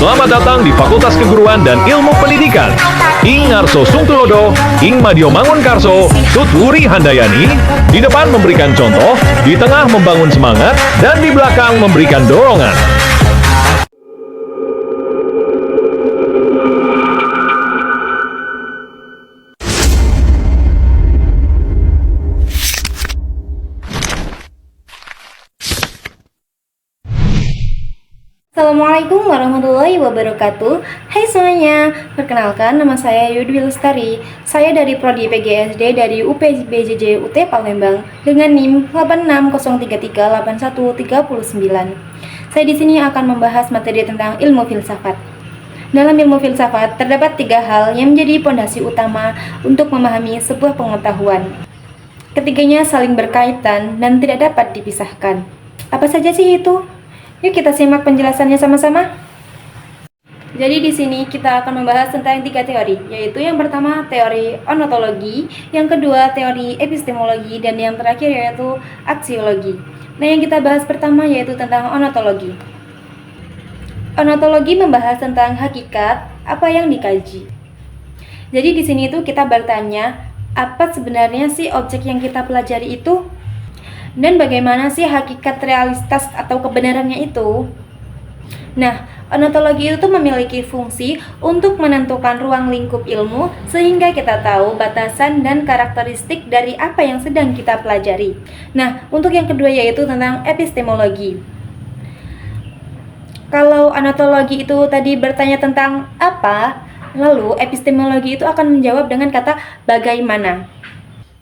Selamat datang di Fakultas Keguruan dan Ilmu Pendidikan. Ing Arso Sungtulodo, Ing Madio Mangunkarso, Tut Wuri Handayani, di depan memberikan contoh, di tengah membangun semangat, dan di belakang memberikan dorongan. Assalamualaikum warahmatullahi wabarakatuh. Hai semuanya, perkenalkan nama saya Yudwi Lestari. Saya dari Prodi PGSD dari UPBJJ UT Palembang dengan NIM 8603381319. Saya di sini akan membahas materi tentang ilmu filsafat. Dalam ilmu filsafat terdapat 3 hal yang menjadi pondasi utama untuk memahami sebuah pengetahuan. Ketiganya saling berkaitan dan tidak dapat dipisahkan. Apa saja sih itu? Yuk kita simak penjelasannya sama-sama. Jadi di sini kita akan membahas tentang 3 teori, yaitu yang pertama teori ontologi, yang kedua teori epistemologi, dan yang terakhir yaitu aksiologi. Nah, yang kita bahas pertama yaitu tentang ontologi. Ontologi membahas tentang hakikat, apa yang dikaji. Jadi di sini itu kita bertanya, apa sebenarnya sih objek yang kita pelajari itu? Dan bagaimana sih hakikat realitas atau kebenarannya itu? Nah, ontologi itu memiliki fungsi untuk menentukan ruang lingkup ilmu sehingga kita tahu batasan dan karakteristik dari apa yang sedang kita pelajari. Nah, untuk yang kedua yaitu tentang epistemologi. Kalau ontologi itu tadi bertanya tentang apa, lalu epistemologi itu akan menjawab dengan kata bagaimana.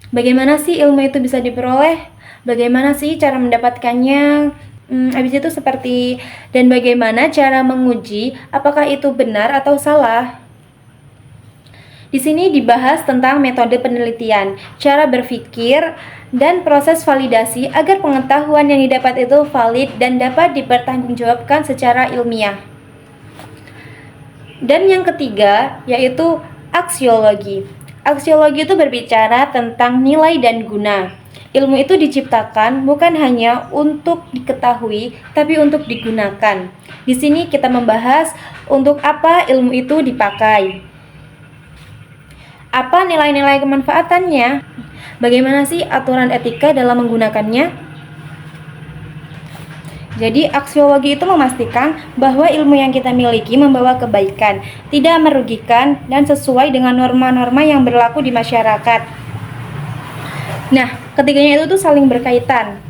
Bagaimana sih ilmu itu bisa diperoleh? Bagaimana sih cara mendapatkannya? Habis itu seperti dan bagaimana cara menguji apakah itu benar atau salah? Di sini dibahas tentang metode penelitian, cara berpikir, dan proses validasi agar pengetahuan yang didapat itu valid dan dapat dipertanggungjawabkan secara ilmiah. Dan yang ketiga yaitu aksiologi. Aksiologi itu berbicara tentang nilai dan guna. Ilmu itu diciptakan bukan hanya untuk diketahui, tapi untuk digunakan. Di sini kita membahas untuk apa ilmu itu dipakai. Apa nilai-nilai kemanfaatannya? Bagaimana sih aturan etika dalam menggunakannya? Jadi aksiologi itu memastikan bahwa ilmu yang kita miliki membawa kebaikan, tidak merugikan, dan sesuai dengan norma-norma yang berlaku di masyarakat. Nah, ketiganya itu tuh saling berkaitan.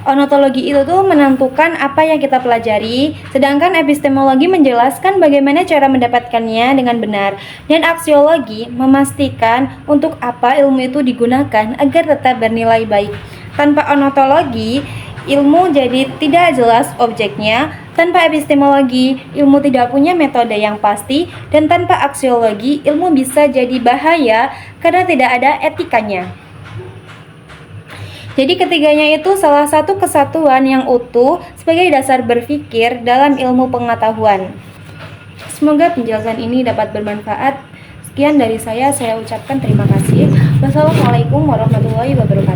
Ontologi itu tuh menentukan apa yang kita pelajari, sedangkan epistemologi menjelaskan bagaimana cara mendapatkannya dengan benar, dan aksiologi memastikan untuk apa ilmu itu digunakan agar tetap bernilai baik. Tanpa ontologi, ilmu jadi tidak jelas objeknya. Tanpa epistemologi, ilmu tidak punya metode yang pasti, dan tanpa aksiologi, ilmu bisa jadi bahaya karena tidak ada etikanya. Jadi ketiganya itu salah satu kesatuan yang utuh sebagai dasar berpikir dalam ilmu pengetahuan. Semoga penjelasan ini dapat bermanfaat. Sekian dari saya ucapkan terima kasih. Wassalamualaikum warahmatullahi wabarakatuh.